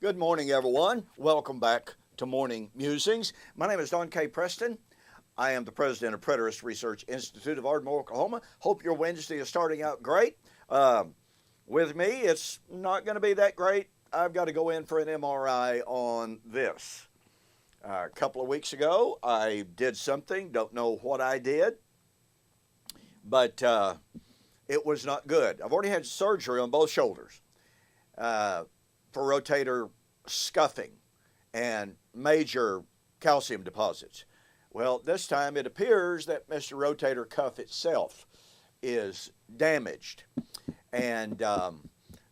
Good morning, everyone. Welcome back to Morning Musings. My name is Don K. Preston. I am the president of Preterist Research Institute of Ardmore, Oklahoma. Hope your Wednesday is starting out great. With me, it's not going to be that great. I've got to go in for an MRI on this. A couple of weeks ago, I did something. Don't know what I did, but it was not good. I've already had surgery on both shoulders for rotator scuffing and major calcium deposits. Well, this time it appears that Mr. Rotator Cuff itself is damaged. And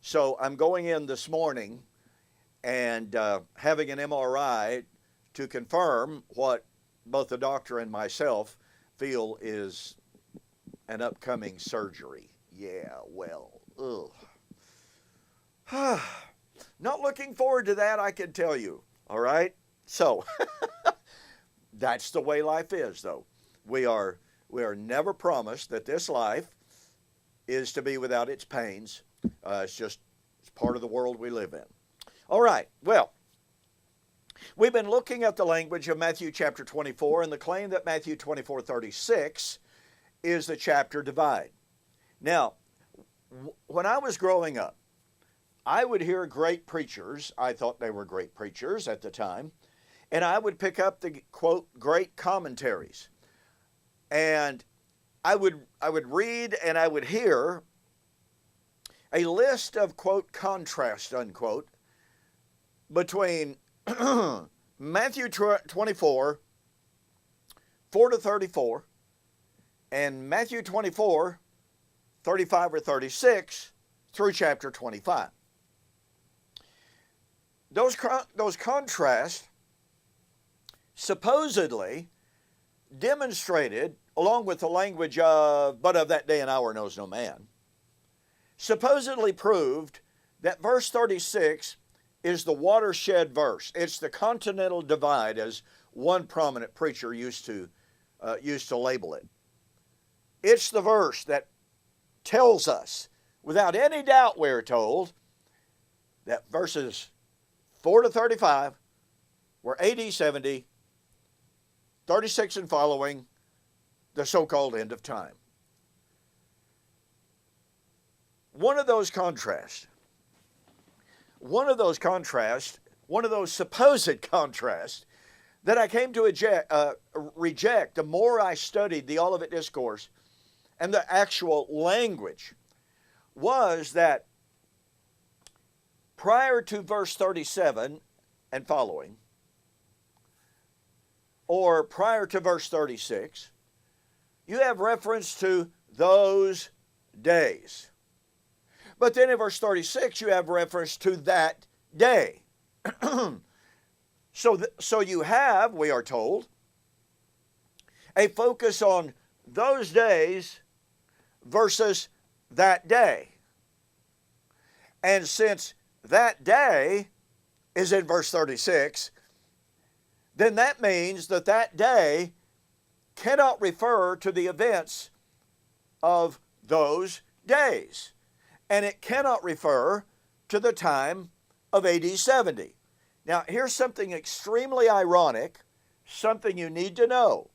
so I'm going in this morning and having an MRI to confirm what both the doctor and myself feel is an upcoming surgery. Yeah, well, ugh. Not looking forward to that, I can tell you. All right? So, that's the way life is, though. We are never promised that this life is to be without its pains. It's part of the world we live in. All right, well, we've been looking at the language of Matthew chapter 24 and the claim that Matthew 24:36 is the chapter divide. Now, when I was growing up, I would hear great preachers. I thought they were great preachers at the time. And I would pick up the, quote, great commentaries. And I would read and I would hear a list of, quote, contrast, unquote, between Matthew 24, 4 to 34, and Matthew 24, 35 or 36 through chapter 25. Those contrasts supposedly demonstrated, along with the language of, but of that day and hour knows no man, supposedly proved that verse 36 is the watershed verse. It's the continental divide, as one prominent preacher used to label it. It's the verse that tells us, without any doubt we're told, that verses 4 to 35 were AD 70, 36 and following, the so-called end of time. One of those supposed contrasts that I came to reject the more I studied the Olivet Discourse and the actual language was that prior to verse 37 and following, or prior to verse 36, you have reference to those days. But then in verse 36, you have reference to that day. So you have, we are told, a focus on those days versus that day. And since that day is in verse 36, then that means that that day cannot refer to the events of those days. And it cannot refer to the time of AD 70. Now, here's something extremely ironic, something you need to know.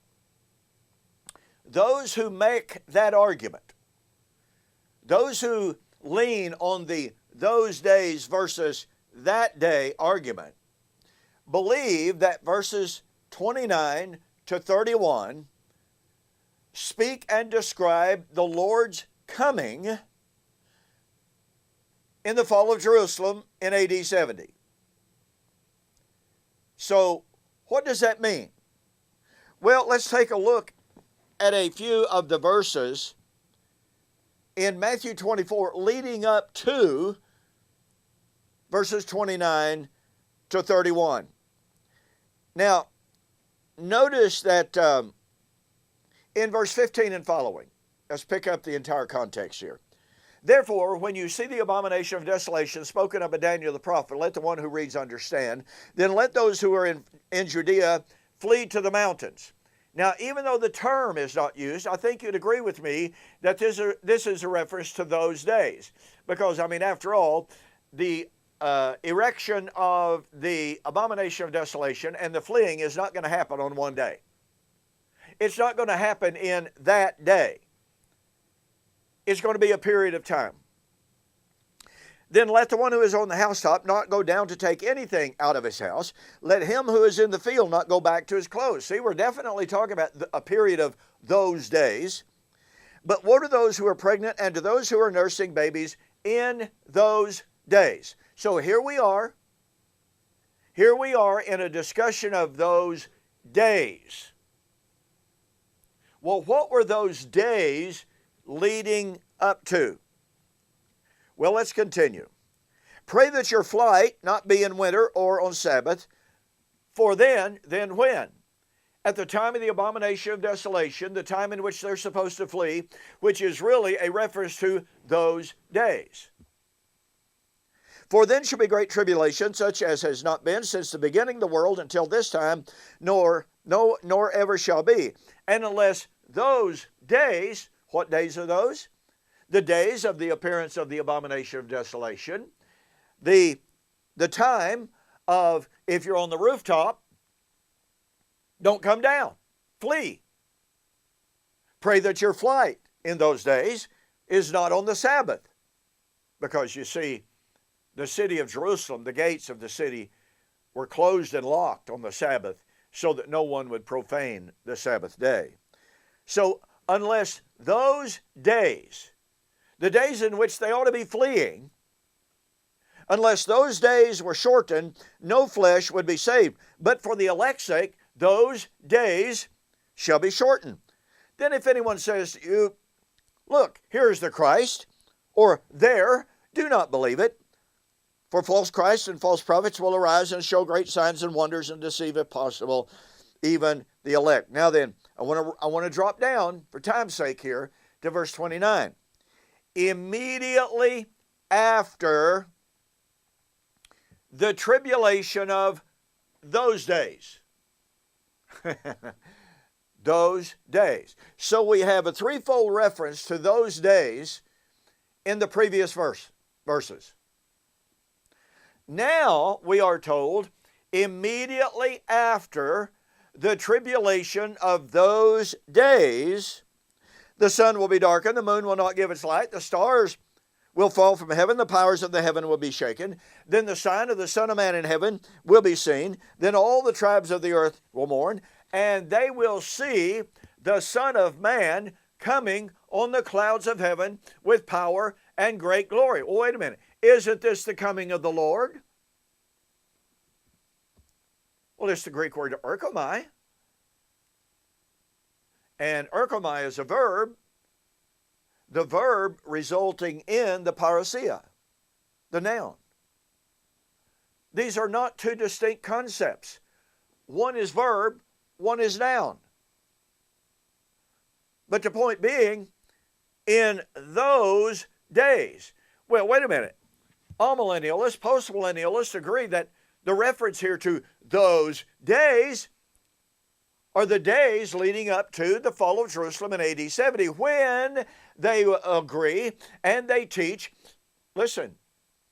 Those who make that argument, those who lean on the those days versus that day argument, believe that verses 29 to 31 speak and describe the Lord's coming in the fall of Jerusalem in AD 70. So, what does that mean? Well, let's take a look at a few of the verses in Matthew 24 leading up to verses 29 to 31. Now, notice that in verse 15 and following, let's pick up the entire context here. Therefore, when you see the abomination of desolation spoken of by Daniel the prophet, let the one who reads understand. Then let those who are in Judea flee to the mountains. Now, even though the term is not used, I think you'd agree with me that this is a reference to those days. Because, I mean, after all, the erection of the abomination of desolation and the fleeing is not going to happen on one day. It's not going to happen in that day. It's going to be a period of time. Then let the one who is on the housetop not go down to take anything out of his house. Let him who is in the field not go back to his clothes. See, we're definitely talking about a period of those days. But woe to those who are pregnant and to those who are nursing babies in those days. So here we are. Here we are in a discussion of those days. Well, what were those days leading up to? Well, let's continue. Pray that your flight not be in winter or on Sabbath, for then when? At the time of the abomination of desolation, the time in which they're supposed to flee, which is really a reference to those days. For then shall be great tribulation, such as has not been since the beginning of the world until this time, nor ever shall be. And unless those days, what days are those? The days of the appearance of the abomination of desolation, the time of, if you're on the rooftop, don't come down, flee. Pray that your flight in those days is not on the Sabbath, because you see, the city of Jerusalem, the gates of the city were closed and locked on the Sabbath so that no one would profane the Sabbath day. So unless those days, the days in which they ought to be fleeing, unless those days were shortened, no flesh would be saved. But for the elect's sake, those days shall be shortened. Then if anyone says to you, look, here's the Christ, or there, do not believe it. For false Christs and false prophets will arise and show great signs and wonders and deceive, if possible, even the elect. Now then, I want to drop down, for time's sake here, to verse 29. Immediately after the tribulation of those days. Those days. So we have a threefold reference to those days in the previous verses. Now we are told immediately after the tribulation of those days, the sun will be darkened, the moon will not give its light, the stars will fall from heaven, the powers of the heaven will be shaken. Then the sign of the Son of Man in heaven will be seen. Then all the tribes of the earth will mourn, and they will see the Son of Man coming on the clouds of heaven with power and great glory. Well, wait a minute. Isn't this the coming of the Lord? Well, it's the Greek word erchomai. And erchomai is a verb. The verb resulting in the parousia, the noun. These are not two distinct concepts. One is verb, one is noun. But the point being, in those days. Well, wait a minute. Amillennialists, postmillennialists agree that the reference here to those days are the days leading up to the fall of Jerusalem in AD 70, when they agree and they teach. Listen,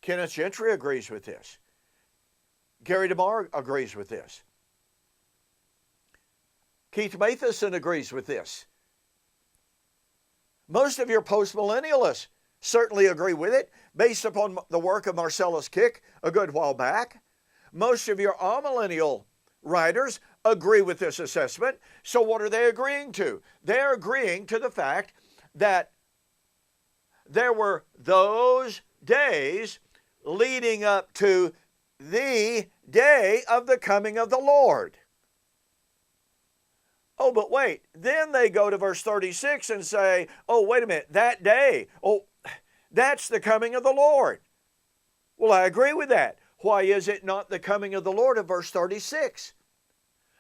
Kenneth Gentry agrees with this. Gary DeMar agrees with this. Keith Matheson agrees with this. Most of your postmillennialists certainly agree with it, based upon the work of Marcellus Kick a good while back. Most of your amillennial writers agree with this assessment. So what are they agreeing to? They're agreeing to the fact that there were those days leading up to the day of the coming of the Lord. Oh, but wait, then they go to verse 36 and say, oh, wait a minute, that day, oh, that's the coming of the Lord. Well, I agree with that. Why is it not the coming of the Lord of verse 36?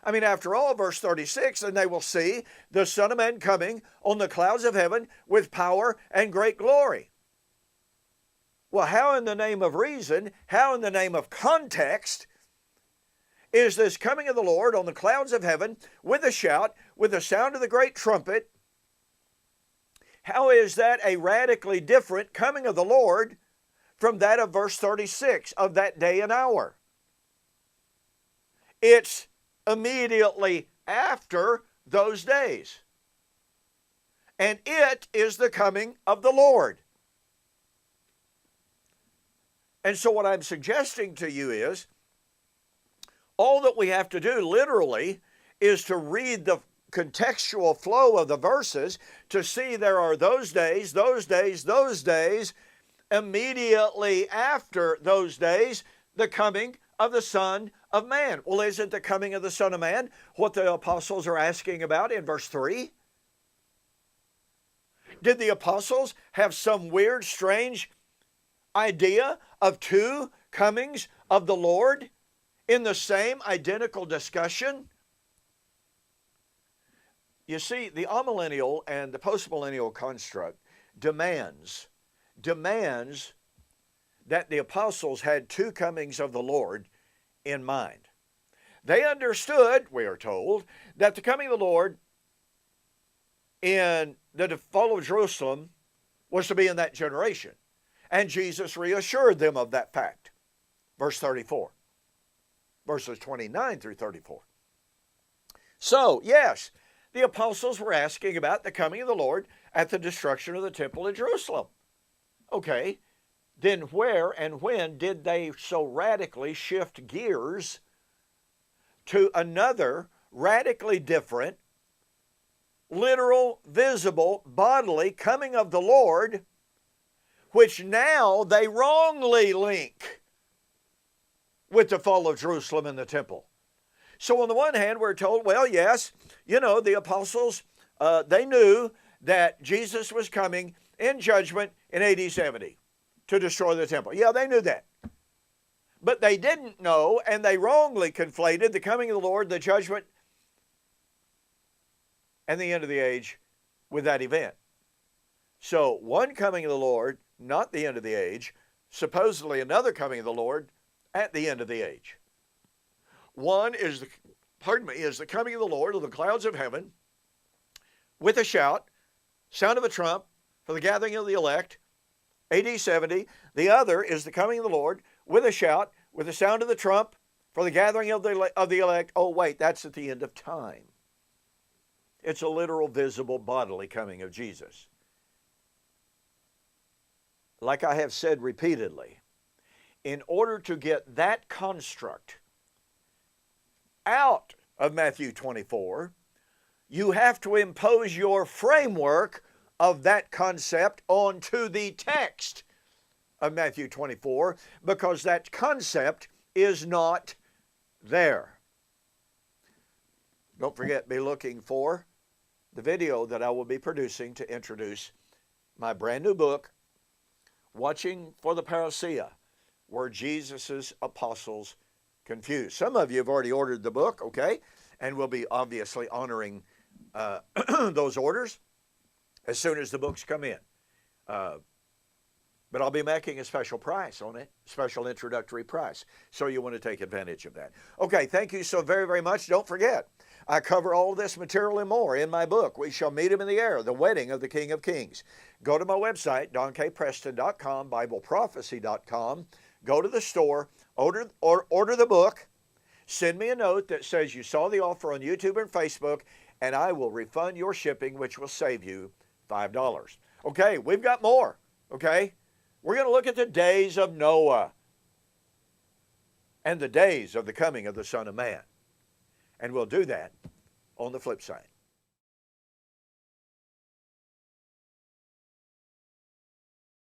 I mean, after all, verse 36, and they will see the Son of Man coming on the clouds of heaven with power and great glory. Well, how in the name of reason, how in the name of context, is this coming of the Lord on the clouds of heaven with a shout, with the sound of the great trumpet? How is that a radically different coming of the Lord from that of verse 36 of that day and hour. It's immediately after those days. And it is the coming of the Lord. And so what I'm suggesting to you is, all that we have to do literally is to read the contextual flow of the verses to see there are those days, those days, those days, immediately after those days, the coming of the Son of Man. Well, isn't the coming of the Son of Man what the apostles are asking about in verse 3? Did the apostles have some weird, strange idea of two comings of the Lord in the same identical discussion? You see, the amillennial and the postmillennial construct demands that the apostles had two comings of the Lord in mind. They understood, we are told, that the coming of the Lord in the fall of Jerusalem was to be in that generation. And Jesus reassured them of that fact. Verse 34. Verses 29 through 34. So, yes, the apostles were asking about the coming of the Lord at the destruction of the temple in Jerusalem. Okay, then where and when did they so radically shift gears to another radically different, literal, visible, bodily coming of the Lord, which now they wrongly link with the fall of Jerusalem and the temple? So on the one hand, we're told, well, yes, the apostles, they knew that Jesus was coming in judgment in AD 70 to destroy the temple. Yeah, they knew that. But they didn't know, and they wrongly conflated the coming of the Lord, the judgment, and the end of the age with that event. So one coming of the Lord, not the end of the age, supposedly another coming of the Lord at the end of the age. One is the coming of the Lord of the clouds of heaven with a shout, sound of a trump for the gathering of the elect, AD 70. The other is the coming of the Lord with a shout, with the sound of the trump for the gathering of the elect. Oh, wait, that's at the end of time. It's a literal, visible, bodily coming of Jesus. Like I have said repeatedly, in order to get that construct out of Matthew 24, you have to impose your framework of that concept onto the text of Matthew 24, because that concept is not there. Don't forget, be looking for the video that I will be producing to introduce my brand new book, Watching for the Parousia, were Jesus' apostles confused? Some of you have already ordered the book, okay? And we'll be obviously honoring those orders as soon as the books come in. But I'll be making a special price on it, special introductory price. So you want to take advantage of that. Okay, thank you so very, very much. Don't forget, I cover all this material and more in my book, We Shall Meet Him in the Air, The Wedding of the King of Kings. Go to my website, donkpreston.com, BibleProphecy.com. Go to the store, order the book, send me a note that says you saw the offer on YouTube and Facebook, and I will refund your shipping, which will save you $5. Okay, we've got more, okay? We're going to look at the days of Noah and the days of the coming of the Son of Man. And we'll do that on the flip side.